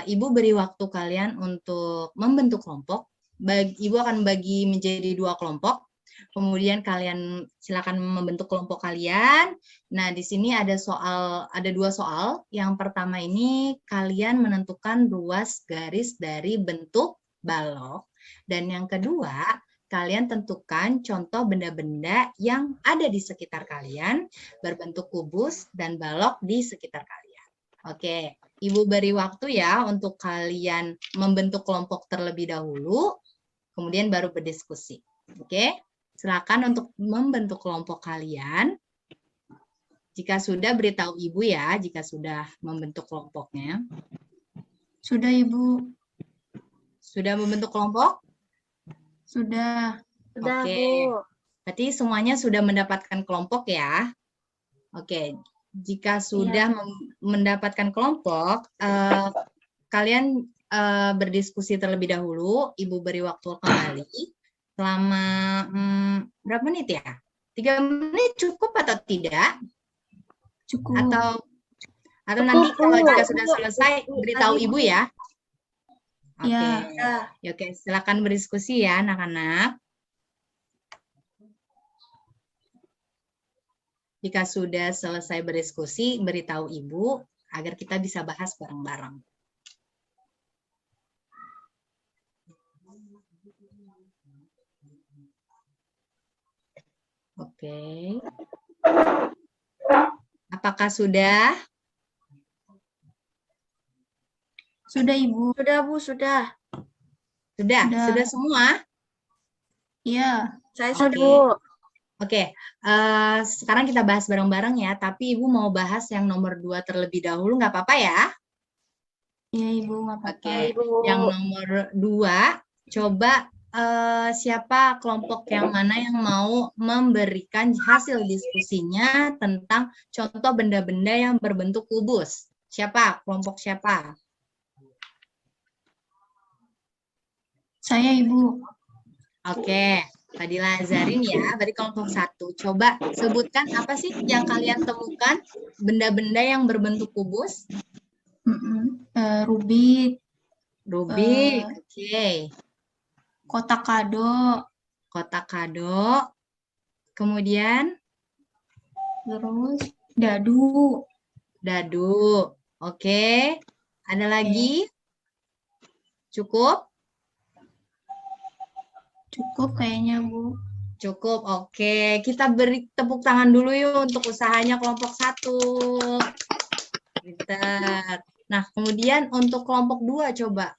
Ibu beri waktu kalian untuk membentuk kelompok. Ibu akan bagi menjadi 2 kelompok. Kemudian kalian silakan membentuk kelompok kalian. Nah, di sini ada 2 soal. Yang pertama ini kalian menentukan ruas garis dari bentuk balok. Dan yang kedua, kalian tentukan contoh benda-benda yang ada di sekitar kalian, berbentuk kubus dan balok di sekitar kalian. Oke, Ibu beri waktu ya untuk kalian membentuk kelompok terlebih dahulu, kemudian baru berdiskusi. Oke, silakan untuk membentuk kelompok kalian. Jika sudah, beritahu Ibu ya, jika sudah membentuk kelompoknya. Sudah, Ibu. Sudah membentuk kelompok? Sudah. Oke, berarti semuanya sudah mendapatkan kelompok ya. Oke, jika sudah mendapatkan kelompok, kalian berdiskusi terlebih dahulu. Ibu beri waktu kembali selama berapa menit ya? 3 menit cukup atau tidak? Cukup. Atau nanti kalau jika sudah selesai beritahu Ibu ya. Oke, Ya. Oke, silakan berdiskusi ya anak-anak. Jika sudah selesai berdiskusi, beritahu Ibu agar kita bisa bahas bareng-bareng. Oke. Apakah sudah? Sudah, Ibu. Sudah, Bu, sudah. Sudah semua? Iya. Saya Oke. sudah. Oke, sekarang kita bahas bareng-bareng ya, tapi Ibu mau bahas yang nomor 2 terlebih dahulu, nggak apa-apa ya? Iya, Ibu, nggak apa-apa. Oke, yang nomor 2, coba siapa kelompok yang mana yang mau memberikan hasil diskusinya tentang contoh benda-benda yang berbentuk kubus? Siapa? Kelompok siapa? Saya, Ibu. Oke, Fadila Azarin ya, berarti kelompok 1. Coba sebutkan apa sih yang kalian temukan benda-benda yang berbentuk kubus? Rubik. Rubik, oke. Kotak kado. Kotak kado. Kemudian? Terus dadu. Dadu, oke. Ada lagi? Cukup? Cukup kayaknya, Bu. Cukup, oke. Kita beri tepuk tangan dulu yuk untuk usahanya kelompok 1. Pintar. Nah, kemudian untuk kelompok 2 coba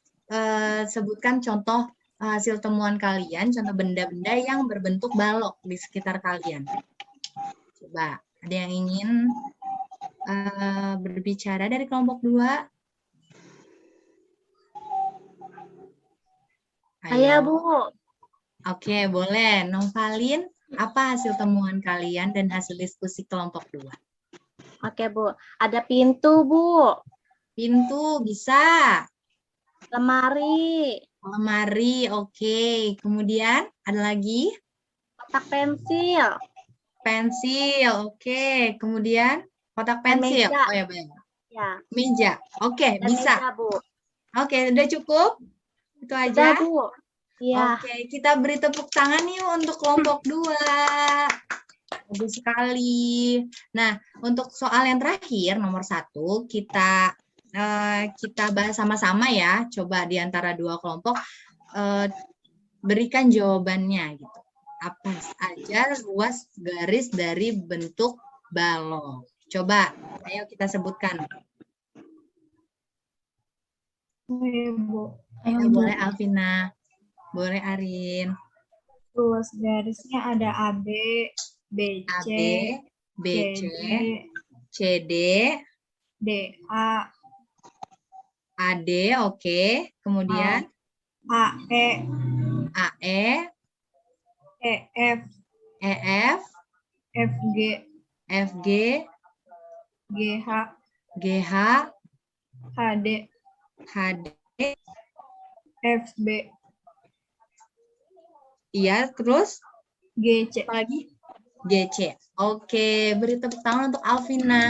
sebutkan contoh hasil temuan kalian, contoh benda-benda yang berbentuk balok di sekitar kalian. Coba, ada yang ingin berbicara dari kelompok 2? Saya, Bu. Oke, boleh. Nongvalin, apa hasil temuan kalian dan hasil diskusi kelompok 2? Oke, Bu. Ada pintu, Bu. Pintu, bisa. Lemari. Lemari, oke. Kemudian, ada lagi? kotak pensil, Pensil, oke. Kemudian kotak Dan pensil. meja. Oh ya, baik. ya, Meja. Oke, dan bisa. meja, Bu. Oke, udah cukup? Itu Udah, aja? Bu. Iya. Oke, kita beri tepuk tangan yuk untuk kelompok 2. Bagus sekali. Nah, untuk soal yang terakhir, nomor 1, kita bahas sama-sama ya. Coba di antara 2 kelompok berikan jawabannya gitu. Apa saja ruas garis dari bentuk balon? Coba, ayo kita sebutkan. Bu. Ya, boleh Alvina, boleh Arin. Ruas garisnya ada AB, BC, AB, BC, CD, DA, AD, oke. Kemudian AE, AE, EF, EF, FG, FG, GH, GH, HD, HD, FB, iya, terus GC. apa lagi? GC. Oke, beri tepuk tangan untuk Alvina.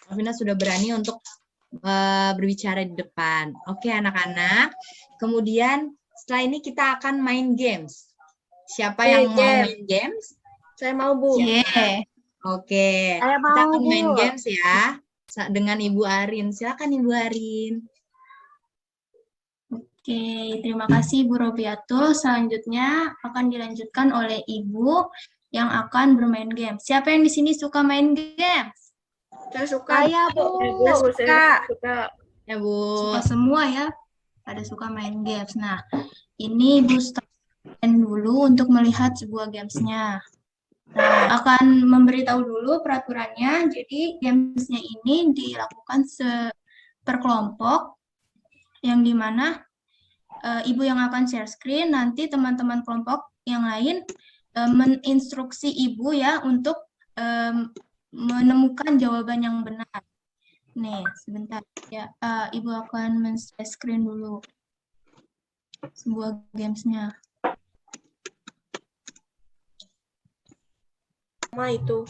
Alvina sudah berani untuk berbicara di depan. Oke, anak-anak. Kemudian setelah ini kita akan main games. Siapa yang mau main games? Saya mau, Bu. Oke, Saya kita mau, akan main Bu. games ya dengan Ibu Arin. Silakan Ibu Arin. Oke, terima kasih Bu Robiatul. Selanjutnya akan dilanjutkan oleh Ibu yang akan bermain game. Siapa yang di sini suka main games? Saya suka. Saya, Bu. Suka. Ya, Bu. Suka semua ya? Pada suka main games. Nah, ini Ibu start dulu untuk melihat sebuah gamesnya. Nah, akan memberitahu dulu peraturannya. Jadi, gamesnya ini dilakukan per kelompok, yang dimana Ibu yang akan share screen, nanti teman-teman kelompok yang lain menginstruksi Ibu ya untuk menemukan jawaban yang benar. Nih, sebentar ya, Ibu akan men-share screen dulu sebuah gamesnya. Sama itu.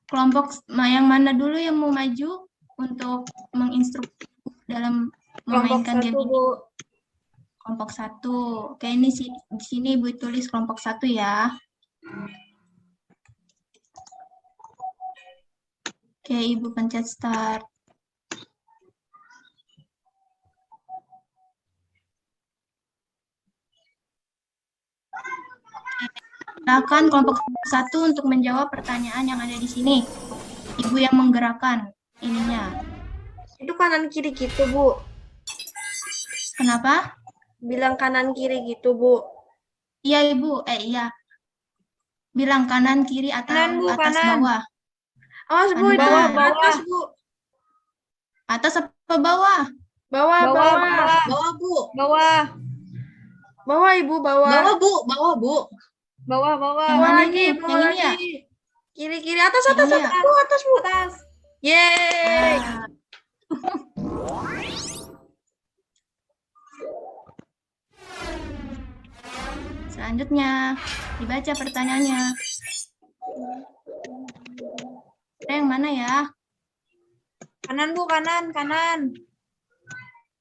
Kelompok yang mana dulu yang mau maju untuk menginstruksi dalam memainkan game ini? Kelompok 1. Oke, ini di sini Ibu tulis kelompok 1 ya. Oke, Ibu pencet start. Silakan kelompok 1 untuk menjawab pertanyaan yang ada di sini. Ibu yang menggerakkan ininya. Itu kanan kiri gitu, Bu. Kenapa? Bilang kanan kiri gitu, Bu. Iya, Ibu. Iya. Bilang kanan, kiri, atau Kanan, Bu, atas, kanan. bawah. Awas, Bu, itu Kanan. atas, Bu. Atas apa bawah? Bawah, Bawah, bawah. bawah, Bawah, Bu. bawah, Bawah, Ibu, bawah. Bawah, Bu. Bawah, Bu. bawah, bawah. Yang Bawah mana lagi, ini? bawah Yang ini ya? lagi. Kiri, kiri, atas, Yang atas, ini ya? atas, Bu, atas, Bu. Atas. Yeay. Ah. Selanjutnya, dibaca pertanyaannya. Yang mana ya? Kanan, Bu, kanan, kanan.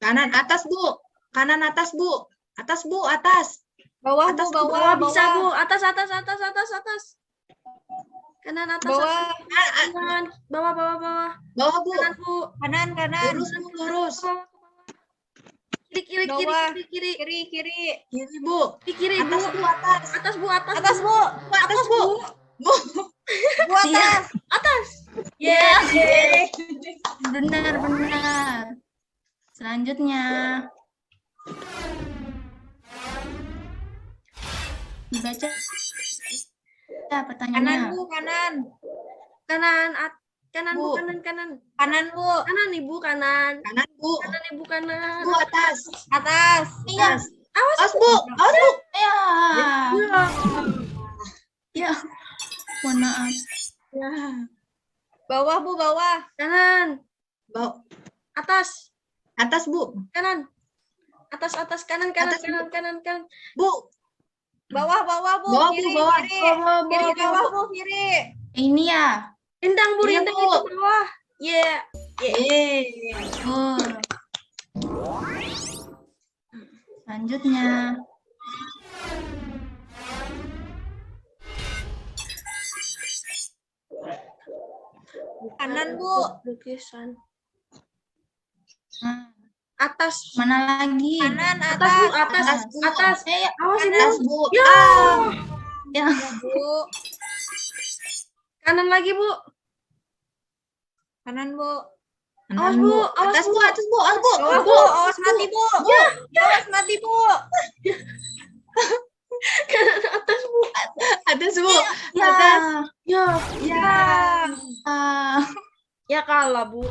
Kanan atas, Bu. Kanan atas, Bu. Atas, Bu, atas. Bawah, Atas, Bu, Bu, bawah, Bawah bisa, Bu. bawah. Atas, atas, atas, atas, atas. Kanan, atas, Bawah, atas. Kanan. Bawah, bawah, bawah. Bawah, Bu. Kanan, Bu. kanan, kanan. Lurus, Bu, lurus. Kiri, kiri, kiri, Bawah. kiri, kiri. Kiri, kiri. Kiri, Bu. Kiri, kiri, Bu. Atas, Bu, atas. Atas, Bu, atas. Atas, Bu. Atas, Bu. Bu. Bu, atas. Atas. Yeay. Benar. Selanjutnya. Dibaca pertanyaannya. Kanan, Bu, kanan. Kanan, kanan, Bu, Bu. kanan, kanan. Kanan, Bu. Kanan, Ibu, kanan. Kanan, Bu. Kanan, Ibu, kanan. Bu, atas. Atas. Atas. Awas, Bu. Awas, Bu. Ya. Ya. Ya. Mohon maaf. Ya. Bawah, Bu, bawah. Kanan. Bawah. Atas. Atas, Bu. Kanan. Atas, atas, kanan, kanan, Atas, Bu. kanan, kanan, kanan. Bu. Bawah, Bu. Bawah, Bu, Kiri, bawah. kiri. Bawah, Kiri, bawah. bawah, Bu, kiri. Ini ya. Rindang, Bu, Iya, rindang Bu. itu bawah. Yeah. Yeay. Oh. Selanjutnya. Kanan, Bu. Lukisan. Nah, Atas. mana lagi? Kanan, Atas, atas. Bu, atas. Atas. Awas Kanan, Bu. Bu. Ya. Ya. Bu. Kanan lagi, Bu. Kanan, Bu. Awas, Bu. Awas, Atas, Bu. Bu, atas, Bu, atas, Bu. Awas, Bu. Awas mati, Bu. Awas mati, Bu. Atas, Bu. Ya. Atas. Ya. Ya. Ah, Ya kalah, Bu.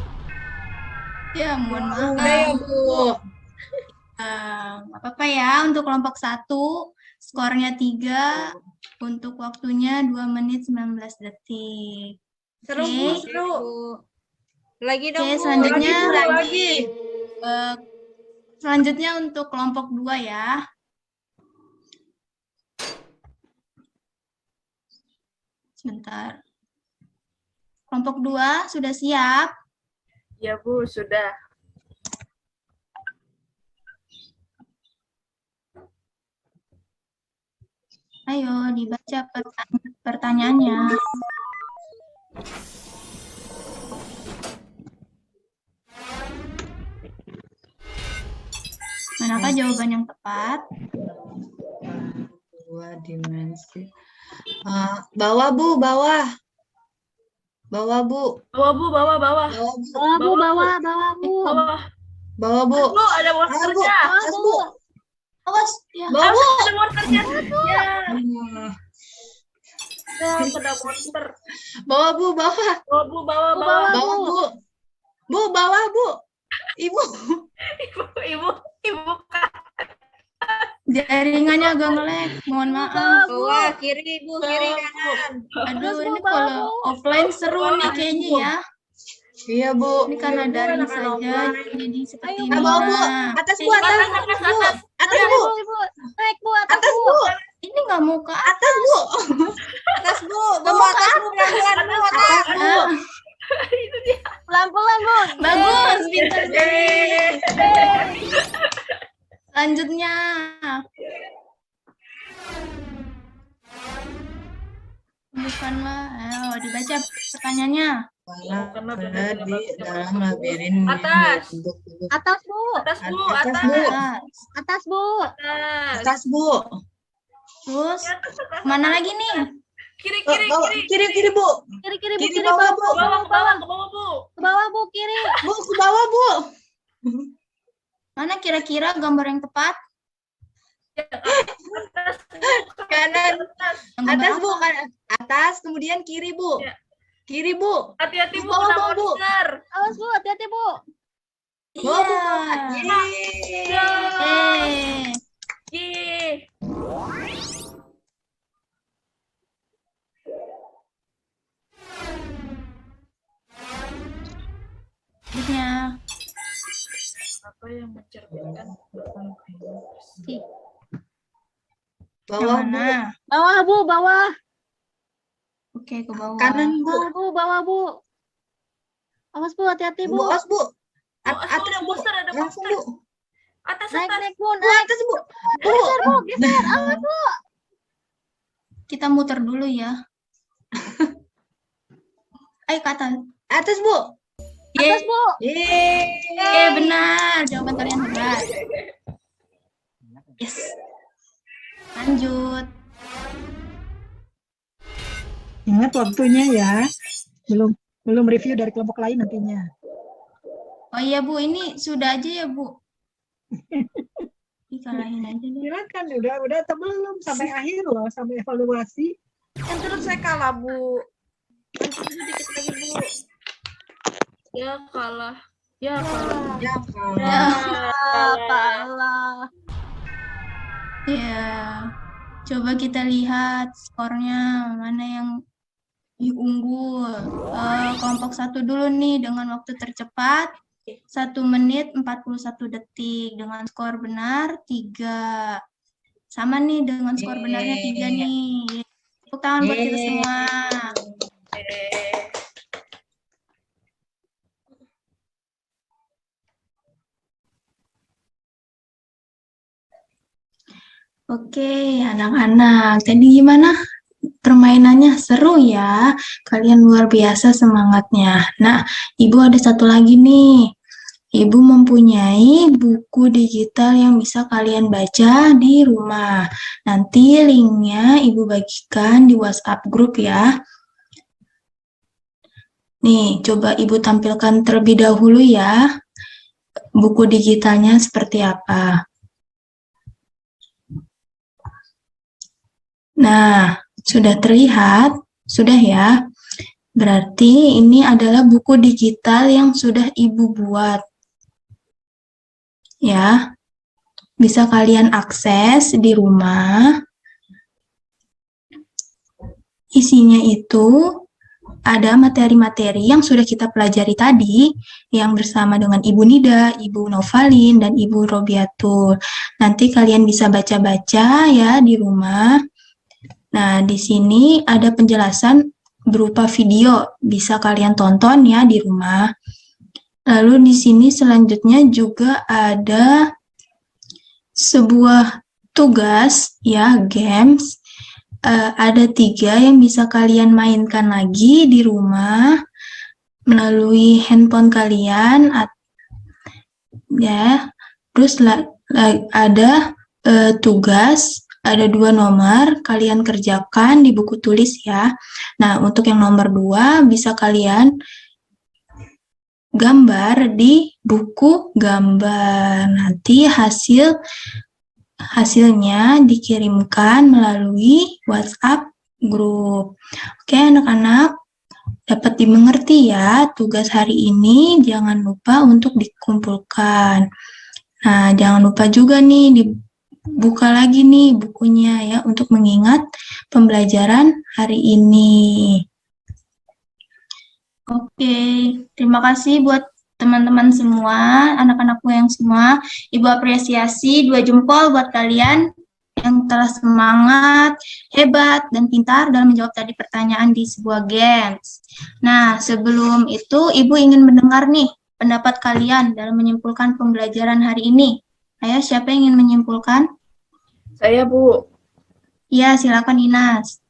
ya mohon Udah maaf. ya, Bu. Nggak apa-apa ya, untuk kelompok 1 skornya 3, untuk waktunya 2 menit 19 detik. Seru, Oke. Bu, seru. Lagi dong, Oke, Bu. selanjutnya lagi. Selanjutnya untuk kelompok 2 ya. Sebentar. Kelompok 2 sudah siap? Ya, Bu, sudah. Ayo dibaca pertanyaannya. Manakah jawaban yang tepat? 2 dimensi. Bawah, Bu, bawah. Bawah, Bu. Bawah, Bu, bawah, bawah. Bawah, Bu. Bawah, Bu, bawah, Bu. Bawah. Bawah, Bu. Bu, ada Atas, Bu. monsternya. Atas, Bu. Awas ya. Bawah, Bu. Ada monsternya. Ya, Hmm. ada monster. Bawah, Bu, bawah. Bawah, Bu, bawah, bawah. Bawah, Bu. Bu, bawah, Bu. Ibu. Ibu. Jaringannya agak nge-lag, mohon maaf. Bawah, kiri, Bu, kiri, kanan. Aduh, ini kalau offline seru nih kayaknya ya. Iya, Bu. Ini karena daring saja, jadi seperti ini. Bawah, Bu. Nah, Atas, Bu, atas. Bu. Atas, Bu. Naik, Bu, atas, Atas, Bu. Bu. ini nggak mau ke Atas, Bu. Atas, Bu. Bawah, atas, Bu. Pelan-pelan, Bu. Atas. atas. Pelan-pelan, Bu. Bagus, pintar. Selanjutnya. Bukanlah, ayo dibaca pertanyaannya. Berada di dalam labirin Atas. bentuk Atas, Bu. Atas, Bu, Atas, atas. Bu. Atas, Bu. Atas. Atas, Bu. Terus mana lagi nih? Kiri, Bawah, kiri. kiri, Bu. Kiri, kiri, Bu. Kiri, Kiri, bawah, Bu. Bu. Ke bawah, ke bawah, ke bawah, Bu. Ke bawah, Bu. Kiri. Bu, ke bawah, Bu. Mana kira-kira gambar yang tepat? Atas, Bu. Kanan. Yang gambar Atas, apa? Bu. Atas, kemudian kiri, Bu. Ya. Kiri, Bu. Hati-hati, Bu. Bawah, Kena bawah, Bu. monster. Awas, Bu. Hati-hati, Bu. Bawah, Bu. Iya. Yeay. Eh, Yeay. selanjutnya. Apa yang mencerminkan Yang Bawah, Bu. mana? Bawah, Bu. Bawah. Oke, ke bawah. Kanan, Bu. Bawah, Bu. Bawah, Bu. Awas, Bu. Hati-hati, Bu, Bu. atas, Bu. Atas, Atas, ada Bu. monster, ada Langsung, monster. Bu. Atas, Naik, atas. naik, Bu. Bu, Naik. atas, Bu. Bu. Geser, Bu. Geser. Awas, Bu. Kita muter dulu ya. Ayo ke atas. Atas, Bu. Atas, Bu. Yeay. Benar. Jawaban kalian benar. Yes. Lanjut. Ingat waktunya ya. Belum review dari kelompok lain nantinya. Oh iya Bu, ini sudah aja ya Bu. Dikalahin aja deh. Silakan udah atau belum sampai akhir loh, sampai evaluasi. Yang terus saya kalah, Bu. Sedikit lagi, Bu. Ya kalah. Ya kalah. Ya, kalah. Kalah. Ya, coba kita lihat skornya mana yang unggul. Kelompok 1 dulu nih dengan waktu tercepat 1 menit 41 detik dengan skor benar 3. Sama nih dengan skor benarnya 3 nih. Tepuk tangan buat kita semua. Oke, anak-anak, tadi gimana permainannya? Seru ya, kalian luar biasa semangatnya. Nah, Ibu ada satu lagi nih. Ibu mempunyai buku digital yang bisa kalian baca di rumah. Nanti linknya Ibu bagikan di WhatsApp grup ya. Nih, coba Ibu tampilkan terlebih dahulu ya, buku digitalnya seperti apa. Nah, sudah terlihat? Sudah ya? Berarti ini adalah buku digital yang sudah Ibu buat. Ya, bisa kalian akses di rumah. Isinya itu ada materi-materi yang sudah kita pelajari tadi, yang bersama dengan Ibu Nida, Ibu Novalin, dan Ibu Robiatul. Nanti kalian bisa baca-baca ya di rumah. Nah, di sini ada penjelasan berupa video, bisa kalian tonton ya di rumah. Lalu di sini selanjutnya juga ada sebuah tugas ya, games. Ada 3 yang bisa kalian mainkan lagi di rumah melalui handphone kalian ya. Terus ada tugas, ada 2 nomor, kalian kerjakan di buku tulis ya. Nah, untuk yang nomor 2 bisa kalian gambar di buku gambar. Nanti hasilnya dikirimkan melalui WhatsApp grup. Oke, anak-anak, dapat dimengerti ya tugas hari ini. Jangan lupa untuk dikumpulkan. Nah, jangan lupa juga nih dibuka lagi nih bukunya ya untuk mengingat pembelajaran hari ini. Oke, terima kasih buat teman-teman semua, anak-anakku yang semua. Ibu apresiasi 2 jempol buat kalian yang telah semangat, hebat, dan pintar dalam menjawab tadi pertanyaan di sebuah games. Nah, sebelum itu Ibu ingin mendengar nih pendapat kalian dalam menyimpulkan pembelajaran hari ini. Ayo, siapa yang ingin menyimpulkan? Saya, Bu. Ya, silakan Inas.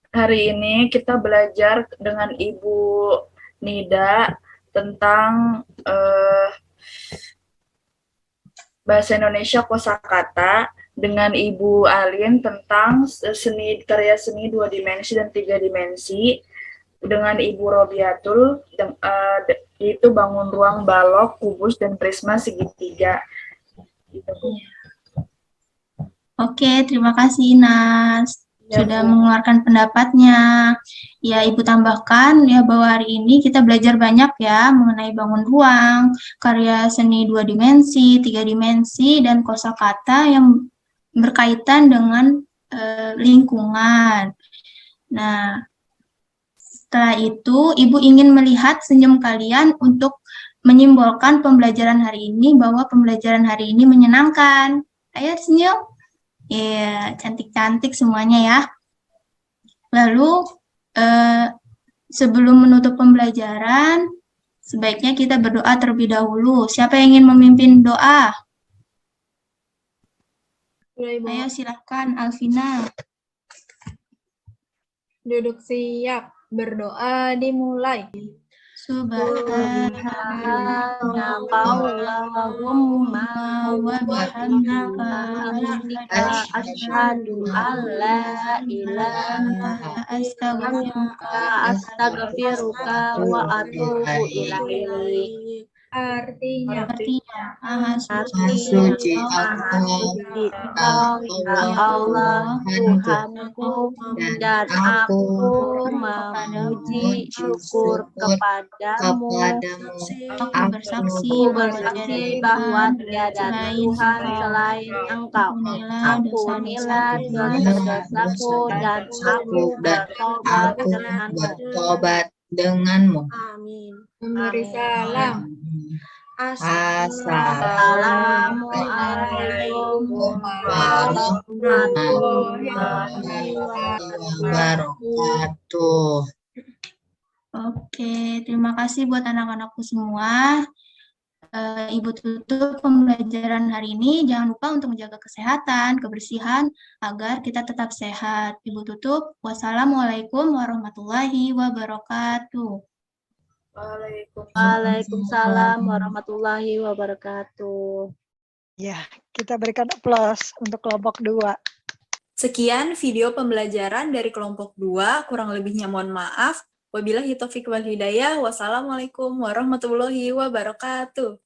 Hari ini kita belajar dengan Ibu Nida tentang bahasa Indonesia kosakata, dengan Ibu Alin tentang karya seni 2 dimensi dan 3 dimensi, dengan Ibu Robiatul itu bangun ruang, balok, kubus, dan prisma segitiga. Gitu, Bu. Oke, terima kasih Inas. Sudah mengeluarkan pendapatnya. Ya, Ibu tambahkan ya bahwa hari ini kita belajar banyak ya mengenai bangun ruang, karya seni 2 dimensi, 3 dimensi, dan kosakata yang berkaitan dengan lingkungan. Nah, setelah itu Ibu ingin melihat senyum kalian untuk menyimbolkan pembelajaran hari ini bahwa pembelajaran hari ini menyenangkan. Ayo senyum. Ya, cantik-cantik semuanya ya. Lalu, sebelum menutup pembelajaran, sebaiknya kita berdoa terlebih dahulu. Siapa yang ingin memimpin doa? Ayo, silahkan, Alvina. Duduk siap, berdoa dimulai. Subhanallahumma wa bihamdika asyhadu an la ilaha astaghfiruka wa atubu ilaik. Artinya, Maha Suci Engkau ya Allah Tuhanku, dan aku memuji syukur kepadamu. Aku bersaksi bahwa tiada Tuhan selain Engkau. Ampunilah dosa-dosaku dan aku bertobat denganmu. amin. Memberi salam Assalamualaikum warahmatullahi wabarakatuh. Oke, terima kasih buat anak-anakku semua. Ibu tutup pembelajaran hari ini. Jangan lupa untuk menjaga kesehatan, kebersihan, agar kita tetap sehat. Ibu tutup. Wassalamualaikum warahmatullahi wabarakatuh. Waalaikumsalam warahmatullahi wabarakatuh. Ya, kita berikan aplaus untuk kelompok 2. Sekian video pembelajaran dari kelompok 2, kurang lebihnya mohon maaf. Wabillahi taufiq wal hidayah. Wassalamualaikum warahmatullahi wabarakatuh.